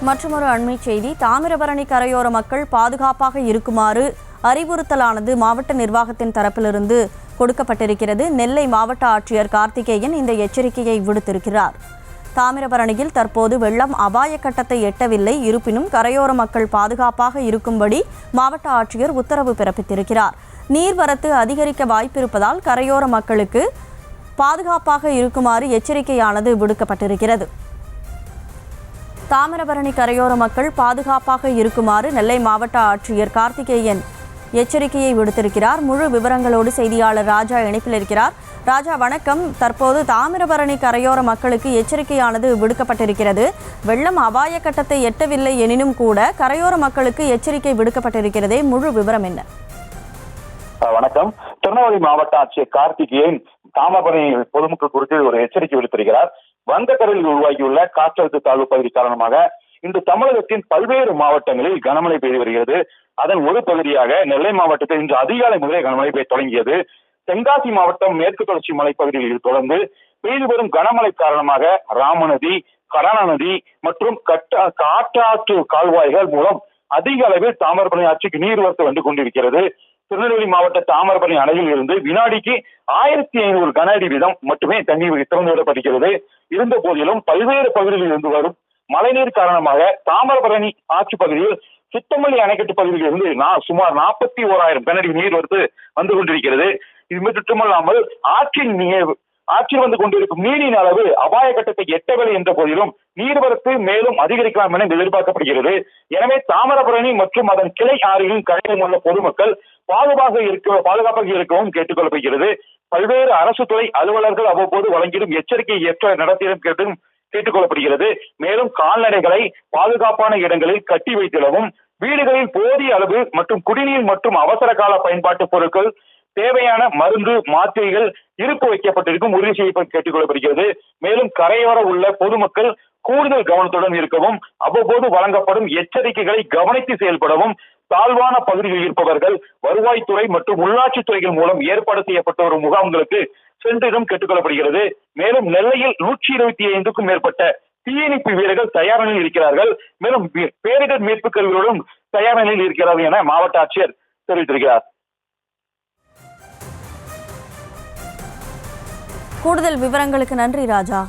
மற்றொரு அண்மை செய்தி, தாமிரபரணி கரையோர மக்கள் பாதுகாப்பாக இருக்குமாறு அறிவுறுத்தலானது மாவட்ட நிர்வாகத்தின் தரப்பிலிருந்து கொடுக்கப்பட்டிருக்கிறது. நெல்லை மாவட்ட ஆட்சியர் கார்த்திகேயன் இந்த எச்சரிக்கையை விடுத்திருக்கிறார். தாமிரபரணியில் தற்போது வெள்ளம் அபாய கட்டத்தை எட்டவில்லை. இருப்பினும் கரையோர மக்கள் பாதுகாப்பாக இருக்கும்படி மாவட்ட ஆட்சியர் உத்தரவு பிறப்பித்திருக்கிறார். நீர்வரத்து அதிகரிக்க வாய்ப்பிருப்பதால் கரையோர மக்களுக்கு பாதுகாப்பாக இருக்குமாறு எச்சரிக்கையானது விடுக்கப்பட்டிருக்கிறது. தாமிரபரணி கரையோர மக்கள் பாதுகாப்பாக இருக்குமாறு நெல்லை மாவட்ட ஆட்சியர் கார்த்திகேயன் எச்சரிக்கையை விடுத்திருக்கிறார். முழு விவரங்களோடு செய்தியாளர் ராஜா இணைப்பில் இருக்கிறார். ராஜா வணக்கம். தற்போது தாமிரபரணி கரையோர மக்களுக்கு எச்சரிக்கையானது விடுக்கப்பட்டிருக்கிறது. வெள்ளம் அபாய கட்டத்தை எட்டவில்லை எனினும் கூட கரையோர மக்களுக்கு எச்சரிக்கை விடுக்கப்பட்டிருக்கிறதே, முழு விவரம் என்ன? வணக்கம். திருநெல்வேலி மாவட்ட ஆட்சியர் கார்த்திகேயன் தாமிரபரணி பொதுமக்கள் குறித்து ஒரு எச்சரிக்கை விடுத்திருக்கிறார். வங்கக்கடலில் உருவாகியுள்ள காற்றழுத்த தாழ்வு பகுதி காரணமாக இன்று தமிழகத்தின் பல்வேறு மாவட்டங்களில் கனமழை பெய்து வருகிறது. அதன் ஒரு பகுதியாக நெல்லை மாவட்டத்தில் இன்று அதிகாலை முதலே கனமழை பெய்ய தொடங்கியது. தென்காசி மாவட்டம் மேற்கு தொடர்ச்சி மலைப்பகுதிகளில் தொடர்ந்து பெய்து வரும் கனமழை காரணமாக ராமநதி, கரண நதி மற்றும் காட்டாற்று கால்வாய்கள் மூலம் அதிக அளவில் தாமிரபரணி ஆற்றுக்கு நீர்வரத்து வந்து கொண்டிருக்கிறது. திருநெல்வேலி மாவட்ட தாமிரபரணி அணையில் இருந்து வினாடிக்கு 1500 கன அடி வீதம் மட்டுமே தண்ணீர் திறந்து விடப்படுகிறது. இருந்த போதிலும் பல்வேறு பகுதிகளில் இருந்து வரும் மழைநீர் காரணமாக தாமிரபரணி ஆட்சி பகுதியில் சுத்தமல்லி அணைக்கட்டு பகுதியில் இருந்து சுமார் 41,000 கன அடி நீர் வந்து கொண்டிருக்கிறது. இது மட்டுமல்லாமல் ஆற்றில் வந்து கொண்டிருக்கும் நீரின் அளவு அபாய கட்டத்தை எட்டவில்லை என்ற போதிலும் நீர்வரத்து மேலும் அதிகரிக்கலாம் என எதிர்பார்க்கப்படுகிறது. எனவே தாமிரபரணி மற்றும் அதன் கிளை ஆறுகளின் கரையில் உள்ள பொதுமக்கள் பாதுகாப்பாக இருக்கவும் கேட்டுக்கொள்ளப்படுகிறது. பல்வேறு அரசு துறை அலுவலர்கள் அவ்வப்போது வழங்கிடும் எச்சரிக்கை ஏற்ற நடத்தியும் கேட்டுக்கொள்ளப்படுகிறது. மேலும் கால்நடைகளை பாதுகாப்பான இடங்களில் கட்டி வைத்திடவும், வீடுகளில் போதிய அளவு மற்றும் குடிநீர் மற்றும் அவசர கால பயன்பாட்டு பொருட்கள், தேவையான மருந்து, மாத்திரைகள் இருப்பு வைக்கப்பட்டிருக்கும் உறுதி செய்ய கேட்டுக்கொள்ளப்படுகிறது. மேலும் கரையோர உள்ள பொதுமக்கள் கூடுதல் கவனத்துடன் இருக்கவும், அவ்வப்போது வழங்கப்படும் எச்சரிக்கைகளை கவனித்து செயல்படவும், தாழ்வான பகுதிகளில் இருப்பவர்கள் வருவாய்த்துறை மற்றும் உள்ளாட்சித் துறைகள் மூலம் ஏற்பாடு செய்யப்பட்ட ஒரு முகாம்களுக்கு சென்றிடம் கேட்டுக்கொள்ளப்படுகிறது. மேலும் நெல்லையில் 125க்கும் மேற்பட்ட தீயணைப்பு வீரர்கள் தயார் நிலையில் இருக்கிறார்கள். மேலும் பேரிடர் மீட்பு கருவிகளுடன் தயார் நிலையில் இருக்கிறார்கள் என மாவட்ட ஆட்சியர் தெரிவித்திருக்கிறார். கூடுதல் விவரங்களுக்கு நன்றி ராஜா.